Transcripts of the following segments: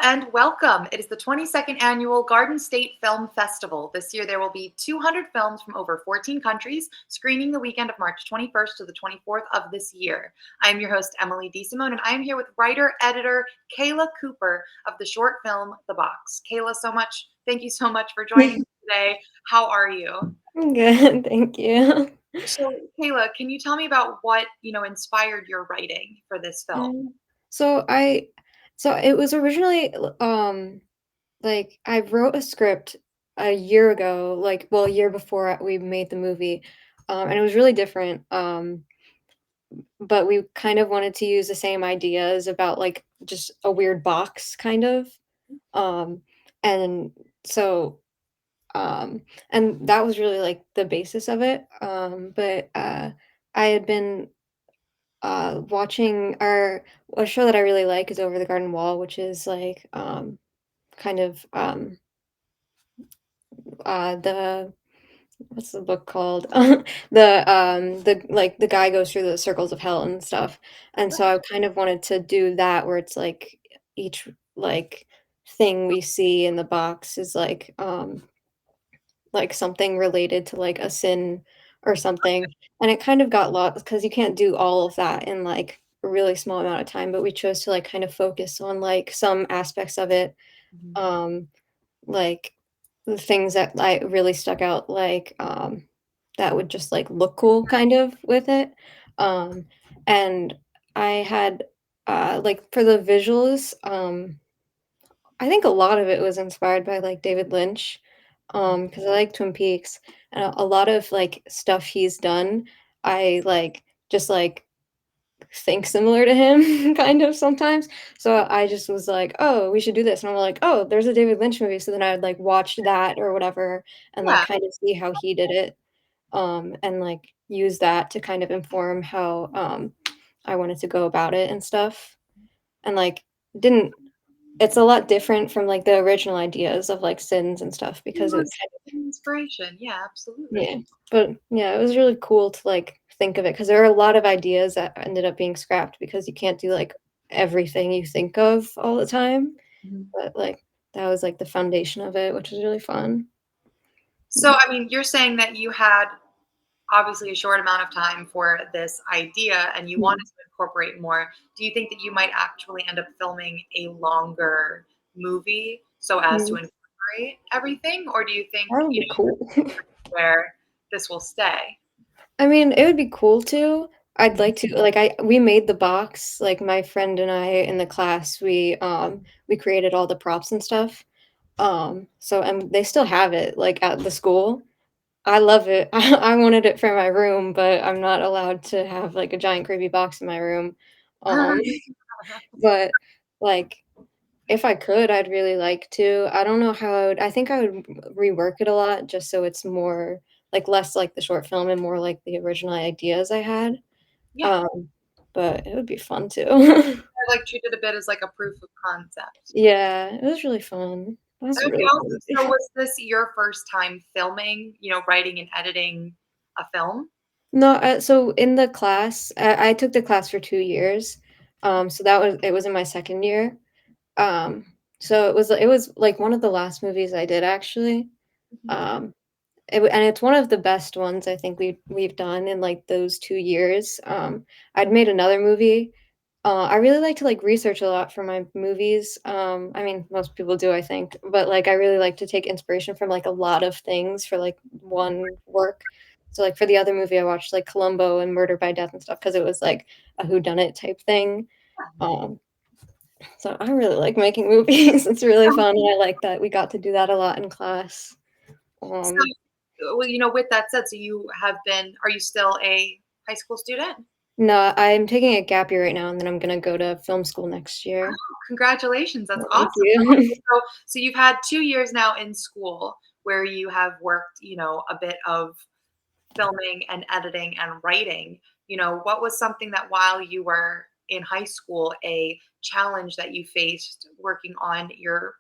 and welcome. It is the 22nd annual Garden State Film Festival. This year there will be 200 films from over 14 countries screening the weekend of March 21st to the 24th of this year. I am your host, Emily DeSimone, and I am here with writer-editor Kayla Cooper of the short film The Box. Kayla, thank you so much for joining me today. How are you? I'm good, thank you. So, Kayla, can you tell me about what, inspired your writing for this film? Um, so I so it was originally like I wrote a script a year ago, a year before we made the movie. And it was really different. But we kind of wanted to use the same ideas about like just a weird box kind of. Um and so and that was really like the basis of it. But I had been watching our a show that I really like is Over the Garden Wall, which is like kind of the what's the book called? The like the guy goes through the circles of hell and stuff. And so I kind of wanted to do that where it's like each like thing we see in the box is like something related to like a sin or something. And it kind of got lost because you can't do all of that in like a really small amount of time, but we chose to like kind of focus on like some aspects of it. Mhm. Um, like the things that like really stuck out, that would just like look cool kind of with it. Um, and I had like for the visuals, I think a lot of it was inspired by, like, David Lynch, because I like Twin Peaks, and a lot of, like, stuff he's done, I, just, think similar to him kind of sometimes, so I just was like, "Oh, we should do this," and I'm like, "Oh, there's a David Lynch movie," so then I would, like, watch that or whatever and, like, Yeah. kind of see how he did it, and, like, use that to kind of inform how, I wanted to go about it and stuff, and, like, didn't it's a lot different from, like, the original ideas of, like, sins and stuff It because it was kind of an inspiration. Yeah, yeah, absolutely. but, yeah, it was really cool to, like, think of it because there are a lot of ideas that ended up being scrapped because you can't do, like, everything you think of all the time, Mhm. but, like, that was, like, the foundation of it, which was really fun. So, I mean, you're saying that you had obviously a short amount of time for this idea and you wanted Mhm. to incorporate more. Do you think that you might actually end up filming a longer movie so as to Mhm. incorporate everything? Or do you think, That would be cool. where this will stay? I mean, it would be cool to. I'd Mhm. like to like, I we made the box, like, my friend and I in the class, we created all the props and stuff. So and they still have it, like, at the school. I love it. I wanted it for my room, but I'm not allowed to have, like, a giant creepy box in my room. Um, but, like, if I could, I'd really like to. I don't know how I think I would rework it a lot just so it's more like, less like the short film and more like the original ideas I had. Yeah, Um, but it would be fun too. I like treat it a bit as like a proof of concept. Yeah, it was really fun. That's That a would be really cool awesome. So movie. was this your first time filming, writing and editing a film? No, so in the class, I took the class for 2 years, so that was it was in my 2nd year, um, so it was, like, one of the last movies I did actually, Mhm. um, and it's one of the best ones I think we've done in, like, those 2 years. I'd made another movie. I really like to, like, research a lot for my movies, I mean, most people do, I think, but, like, I really like to take inspiration from, like, a lot of things for, like, one work. So, like, for the other movie, I watched, like, Columbo and Murder by Death and stuff because it was, like, a whodunit type thing, um, so I really like making movies, it's really fun, and I like that we got to do that a lot in class. So, Um well, with that said, so are you still a high school student? No, I'm taking a gap year right now, and then I'm gonna go to film school next Oh, year. congratulations. That's Thank awesome. you. So you've had 2 years now in school where you have worked, a bit of filming and editing and writing. What was something that while you were in high school, a challenge that you faced working on your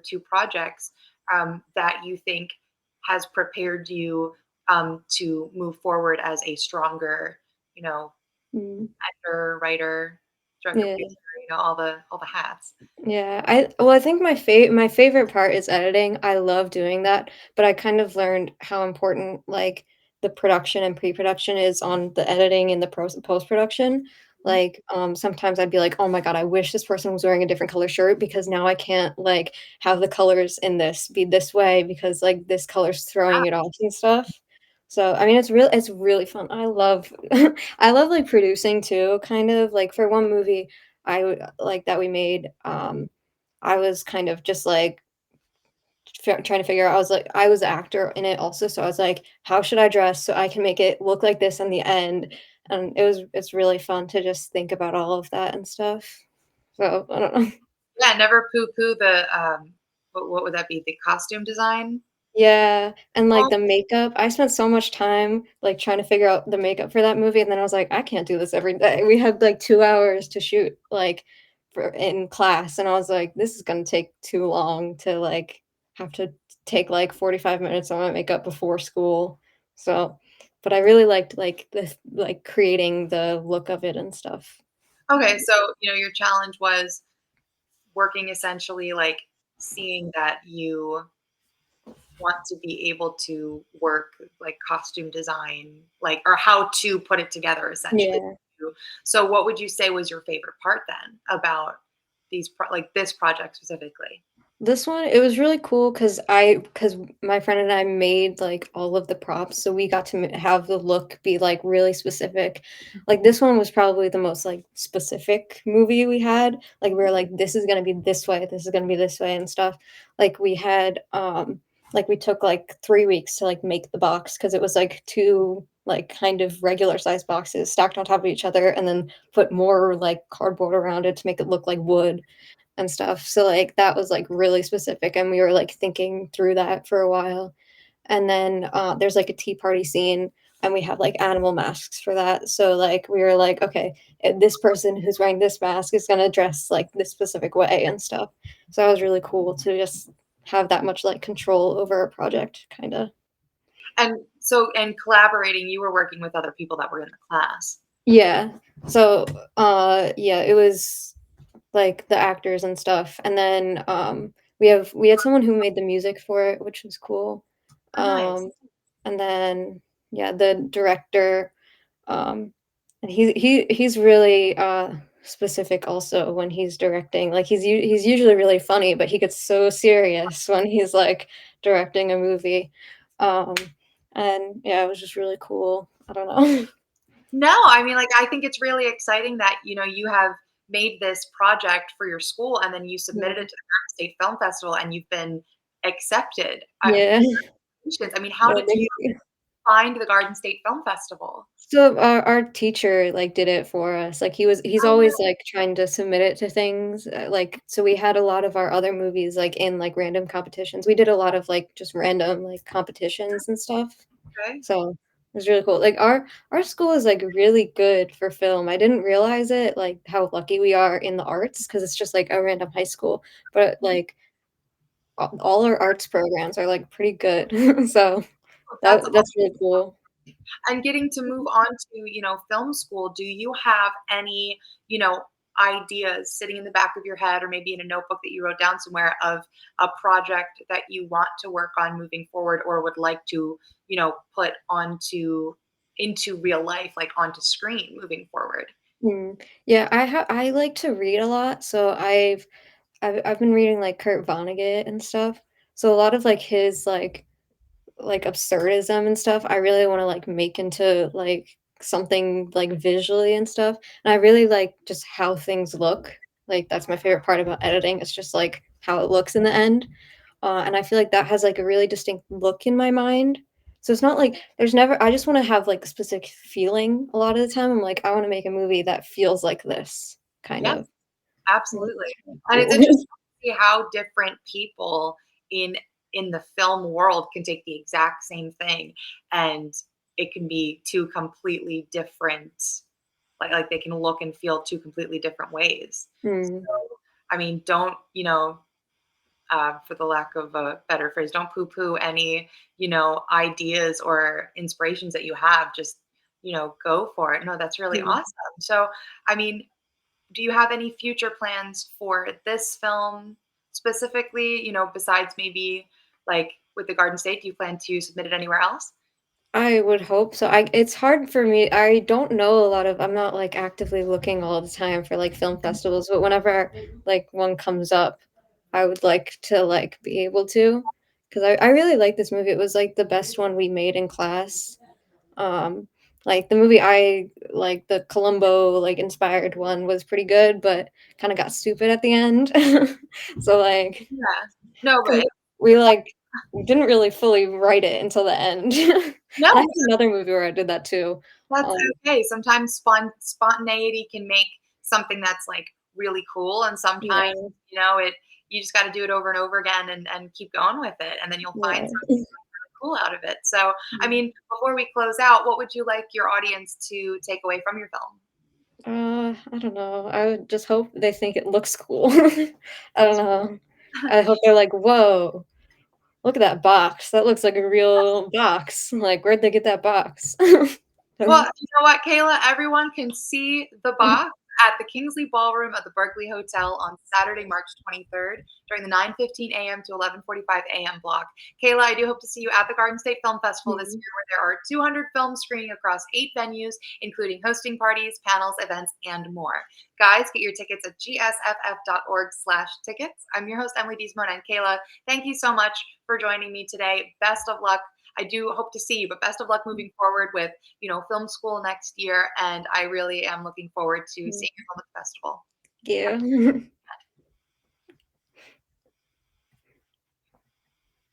2 projects, that you think has prepared you, to move forward as a stronger, you know, Mm, actor, writer, director, yeah. producer? all the hats. Yeah, I think my favorite part is editing. I love doing that, but I kind of learned how important, like, the production and pre-production is on the editing and the post-production. Like, sometimes I'd be like, "Oh my god, I wish this person was wearing a different color shirt because now I can't, like, have the colors in this be this way because, like, this color's throwing it off and stuff." So, I mean, it's really fun. I love I love, like, producing too, kind of, like, for one movie like, that we made, I was kind of just, like, trying to figure out I was the actor in it also, so I was like, "How should I dress so I can make it look like this in the end?" And it's really fun to just think about all of that and stuff. So, I don't know. Yeah, never poo-poo the, what would that be? The costume design? Yeah, and, like, Oh, the makeup, I spent so much time, like, trying to figure out the makeup for that movie, and then I was like, "I can't do this every day." We had, like, 2 hours to shoot, like, for in class, and I was like, "This is gonna take too long to, like, have to take, like, 45 minutes on my makeup before school." So but I really liked, like, like, creating the look of it and stuff. okay, so, your challenge was working essentially, like, seeing that you want to be able to work, like, costume design, like or how to put it together essentially. Yeah. So what would you say was your favorite part then about like, this project specifically? This one, it was really cool because my friend and I made, like, all of the props, so we got to have the look be, like, really specific. Like, this one was probably the most, like, specific movie we had. Like, we were like, "This is gonna be this way, this is gonna be this way," and stuff. Like, we took, like, 3 weeks to, like, make the box because it was, like, 2, like, kind of regular sized boxes stacked on top of each other and then put more, like, cardboard around it to make it look like wood and stuff. So, like, that was, like, really specific, and we were, like, thinking through that for a while. And then, there's, like, a tea party scene, and we have, like, animal masks for that. So, like, we were like, "Okay, this person who's wearing this mask is gonna dress, like, this specific way," and stuff. So, that was really cool to just have that much, like, control over a project, kinda. And collaborating, you were working with other people that were in the class. Yeah. So, yeah, it was like, the actors and stuff, and then, we had someone who made the music for it, which was cool, Oh, nice. um, and then, yeah, the director, um, and he's really, specific also when he's directing, like, he's usually really funny, but he gets so serious when he's, like, directing a movie, um, and, yeah, it was just really cool. I don't know. No, I mean, like, I think it's really exciting that, you have made this project for your school and then you submitted Yeah. it to the Garden State Film Festival and you've been accepted. Yeah. Congratulations. I mean, how No, did you thank you. find the Garden State Film Festival? So our teacher, like, did it for us, like, he's Oh, always, really? like, trying to submit it to things, like so we had a lot of our other movies, like, in, like, random competitions. We did a lot of, like, just random, like, competitions and stuff, Okay. so it was really cool. Like, our school is, like, really good for film. I didn't realize it, like, how lucky we are in the arts because it's just, like, a random high school, but, like, all our arts programs are, like, pretty good, so That's that's really cool. And getting to move on to, film school, do you have any, ideas sitting in the back of your head or maybe in a notebook that you wrote down somewhere of a project that you want to work on moving forward or would like to, put onto into real life, like onto screen moving forward? Mm. Yeah, I like to read a lot, so I've been reading, like, Kurt Vonnegut and stuff. So a lot of, like, his, like, absurdism and stuff, I really wanna, like, make into, like, something, like, visually and stuff, and I really like just how things look. Like, that's my favorite part about editing, it's just, like, how it looks in the end, and I feel like that has, like, a really distinct look in my mind. So it's not like there's never I just wanna have, like, a specific feeling a lot of the time. I'm like, "I wanna make a movie that feels like this," kind Yeah, of. absolutely. It's really And it's cool. interesting to see how different people in in the film world can take the exact same thing and it can be two completely different like they can look and feel two completely different ways. Mm, So, I mean, don't, for the lack of a better phrase, don't poo-poo any, ideas or inspirations that you have. Just, go for it. No, that's really mm, awesome. So, I mean, do you have any future plans for this film specifically, besides maybe like with the Garden State, do you plan to submit it anywhere else? I would hope so. I It's hard for me. I don't know a lot of I'm not, like, actively looking all the time for, like, film festivals, but whenever, like, one comes up, I would like to, like, be able to, 'cause I really like this movie. It was, like, the best one we made in class. Um, like, the movie the Columbo, like, inspired one was pretty good, but kinda got stupid at the end. So, like Yeah. No, but 'cause we, like we didn't really fully write it until the end. no, And I have another movie where I did that too. that's Um, okay. Sometimes spontaneity can make something that's like really cool, and sometimes yeah, it you just got to do it over and over again and keep going with it, and then you'll find yeah. something really cool out of it. So, I mean, before we close out, what would you like your audience to take away from your film? I don't know. I would just hope they think it looks cool. I don't know. I hope they're like, "Whoa, look at that box. That looks like a real box. Like, where'd they get that box?" Well, you know what, Kayla? Everyone can see the box at the Kingsley Ballroom at the Berkeley Hotel on Saturday, March 23rd during the 9:15 a.m. to 11:45 a.m. block. Kayla, I do hope to see you at the Garden State Film Festival this Mhm. year, where there are 200 films screening across 8 venues, including hosting parties, panels, events, and more. Guys, get your tickets at gsff.org/tickets. I'm your host, Emily Diesmona, and Kayla, thank you so much for joining me today. Best of luck. I do hope to see you, but best of luck moving forward with film school next year, and I really am looking forward to seeing Mhm. you film at the festival. Yeah.